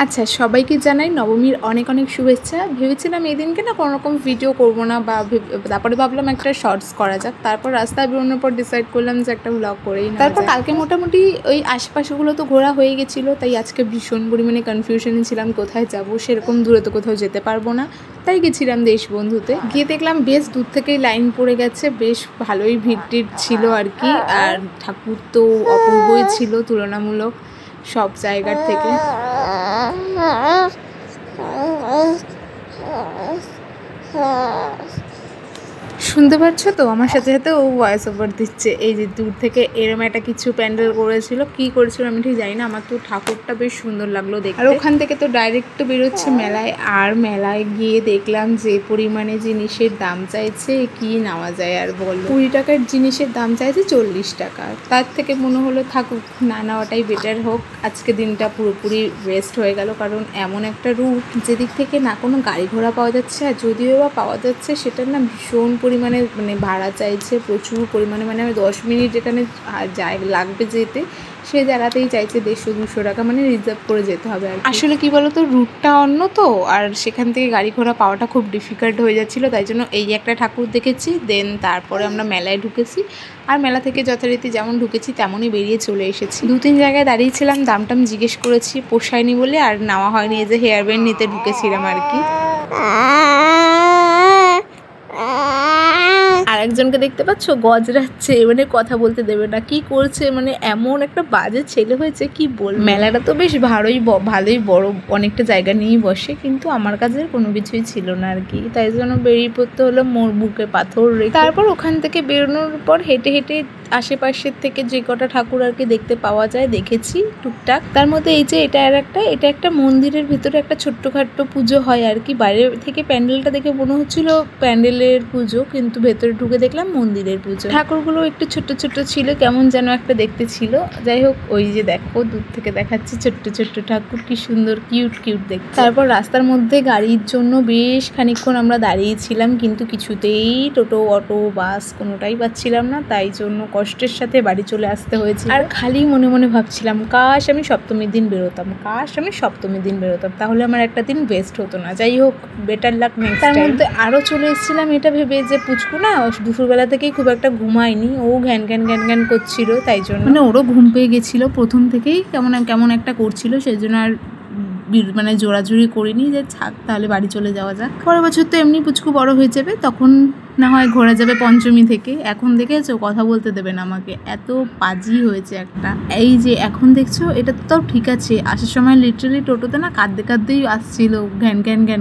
আচ্ছা, সবাইকে জানাই নবমীর অনেক অনেক শুভেচ্ছা। ভেবেছিলাম এই দিনকে না কোনো রকম ভিডিও করবো না, বা তারপরে ভাবলাম একটা শর্টস করা যাক। তারপর রাস্তায় বেরোনোর পর ডিসাইড করলাম যে একটা ব্লগ করেই না। তারপর কালকে মোটামুটি ওই আশেপাশেগুলো তো ঘোরা হয়ে গেছিলো, তাই আজকে ভীষণ পরিমাণে কনফিউশনে ছিলাম কোথায় যাব। সেরকম দূরে তো কোথাও যেতে পারবো না, তাই গেছিলাম দেশবন্ধুতে। গিয়ে দেখলাম বেশ দূর থেকেই লাইন পড়ে গেছে, বেশ ভালোই ভিড় ছিল আর কি। আর ঠাকুর তো অপূর্বই ছিল তুলনামূলক সব জায়গার থেকে। শুনতে পাচ্ছ তো, আমার সাথে সাথে ও ভয়েস ওভার দিচ্ছে। এই যে দূর থেকে এরম একটা কিছু প্যান্ডেল করেছিল, কি করেছিল আমি ঠিক জানি না। আমার তো ঠাকুরটা বেশ সুন্দর লাগলো দেখতে। আর ওখান থেকে তো ডাইরেক্ট বেরোচ্ছে মেলায়। আর মেলায় গিয়ে দেখলাম যে পরিমাণে জিনিসের দাম চাইছে, কি নেওয়া যায় আর বলো। 20 টাকার জিনিসের দাম চাইছে 40 টাকা। তার থেকে মনে হলো থাকুক, না নেওয়াটাই বেটার হোক। আজকে দিনটা পুরোপুরি ওয়েস্ট হয়ে গেল, কারণ এমন একটা রুট যেদিক থেকে না কোনো গাড়ি ঘোড়া পাওয়া যাচ্ছে, আর যদিও বা পাওয়া যাচ্ছে সেটার না ভীষণ পরিমাণে ভাড়া চাইছে, প্রচুর পরিমাণে। আমি 10 মিনিট যেখানে লাগবে যেতে, সে জায়গাতেই চাইছে 150-200 টাকা, রিজার্ভ করে যেতে হবে। আর আসলে কি বলতো, রুটটা অন্য তো, আর সেখান থেকে গাড়ি ঘোড়া পাওয়াটা খুব ডিফিকাল্ট হয়ে যাচ্ছিলো। তাই জন্য এই একটা ঠাকুর দেখেছি, দেন তারপরে আমরা মেলায় ঢুকেছি। আর মেলা থেকে যথারীতি যেমন ঢুকেছি তেমনই বেরিয়ে চলে এসেছি। 2-3 জায়গায় দাঁড়িয়েছিলাম, দামটাম জিজ্ঞেস করেছি, পোষায়নি বলে আর নেওয়া হয়নি। এই যে হেয়ার ব্যান্ড নিতে ঢুকেছিলাম আর কি। আর একজনকে দেখতে পাচ্ছ গজরাচ্ছে, কথা বলতে দেবে না, কি করছে, এমন একটা বাজে ছেলে হয়েছে কি বল। মেলাটা তো বেশ ভালোই বড়, অনেকটা জায়গা নিয়েই বসে, কিন্তু আমার কাছে কোনো কিছুই ছিল না আর কি। তাই জন্য বেরিয়ে পড়তে হলো মোর বুকে পাথর রেখে। তারপর ওখান থেকে বেরোনোর পর হেঁটে হেঁটে আশেপাশের থেকে যে কটা ঠাকুর আর কি দেখতে পাওয়া যায় দেখেছি টুকটাক। তার মধ্যে এই যে এটা একটা মন্দিরের ভিতরে একটা ছোট্টখাট্ট পুজো হয় আর কি। বাইরে থেকে প্যান্ডেলটা দেখে মনে হচ্ছিল প্যান্ডেলের পুজো, কিন্তু ভেতরে ঢুকে দেখলাম মন্দিরের পুজো। ঠাকুরগুলো একটু ছোট্ট ছোট্ট ছিল, কেমন যেন একটা দেখতে ছিল। যাই হোক, ওই যে দেখো দূর থেকে দেখাচ্ছি ছোট্ট ছোট্ট ঠাকুর, কি সুন্দর কিউট দেখতে। তারপর রাস্তার মধ্যে গাড়ির জন্য বেশ খানিকক্ষণ আমরা দাঁড়িয়েছিলাম, কিন্তু কিছুতেই টোটো, অটো, বাস কোনোটাই পাচ্ছিলাম না। তাই জন্য কষ্টের সাথে বাড়ি চলে আসতে হয়েছে। আর খালি মনে মনে ভাবছিলাম, কাশ আমি সপ্তমীর দিন বেরোতাম, তাহলে আমার একটা দিন ওয়েস্ট হতো না। যাই হোক, বেটার লাক নেক্সট টাইম। তার মধ্যে আরও চলে এসেছিলাম এটা ভেবে যে পুচকু না দুপুরবেলা থেকেই খুব একটা ঘুমায়নি, ও ঘ্যান ঘ্যান করছিল। তাই জন্য ওরও ঘুম পেয়ে গেছিলো প্রথম থেকেই, কেমন একটা করছিল। সেই জন্য আর জোরাজুরি করিনি যে থাক তাহলে বাড়ি চলে যাওয়া যাক। পরের বছর তো এমনি পুচকু বড় হয়ে যাবে, তখন না হয় ঘোরা যাবে পঞ্চমী থেকে। এখন দেখেছো কথা বলতে দেবে না আমাকে, এত পাজি হয়েছে একটা। এই যে এখন দেখছো, এটা তো তাও ঠিক আছে। আসার সময় লিটারালি টোটোতে না কাঁদতেই আসছিল, ঘ্যান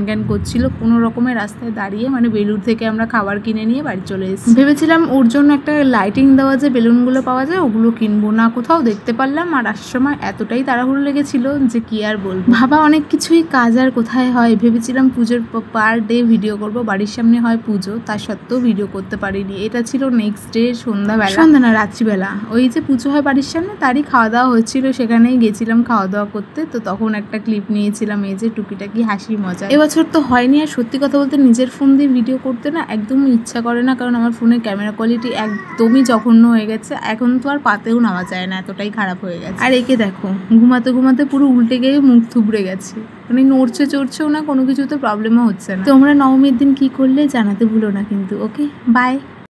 ঘ্যান করছিল। কোনো রকমের রাস্তায় দাঁড়িয়ে বেলুর থেকে আমরা খাবার কিনে নিয়ে বাড়ি চলে এসেছি। ভেবেছিলাম ওর জন্য একটা লাইটিং দেওয়া যে বেলুনগুলো পাওয়া যায় ওগুলো কিনবো, না কোথাও দেখতে পারলাম। আর আসার সময় এতটাই তাড়াহুড়ো লেগেছিল যে কি আর বলবো। ভাবা অনেক কিছুই কাজ আর কোথায় হয়। ভেবেছিলাম পুজোর পার ডে ভিডিও করবো, বাড়ির সামনে হয় পুজো, তার সত্ত্বেও ভিডিও করতে পারিনি। এটা ছিল নেক্সট ডে সন্ধ্যা না রাত্রিবেলা। ওই যে পুজো হয় বাড়ির সামনে, তারই খাওয়া দাওয়া হচ্ছিল, সেখানেই গেছিলাম খাওয়া দাওয়া করতে। তো তখন একটা ক্লিপ নিয়েছিলাম, এই যে টুকিটাকি হাসি মজা। এবছর তো হয়নি। আর সত্যি কথা বলতে নিজের ফোন দিয়ে ভিডিও করতে না একদমই ইচ্ছা করে না, কারণ আমার ফোনের ক্যামেরা কোয়ালিটি একদমই জঘন্য হয়ে গেছে। এখন তো আর পাতেও নেওয়া যায় না, এতটাই খারাপ হয়ে গেছে। আর একে দেখো ঘুমাতে পুরো উল্টে গিয়ে মুখ থুবড়ে গেছে, নড়ছে চড়ছেও না, কোনো কিছুতে প্রবলেমও হচ্ছে না। তোমরা নবমীর দিন কি করলে জানাতে ভুলো না কিন্তু। ওকে, বাই।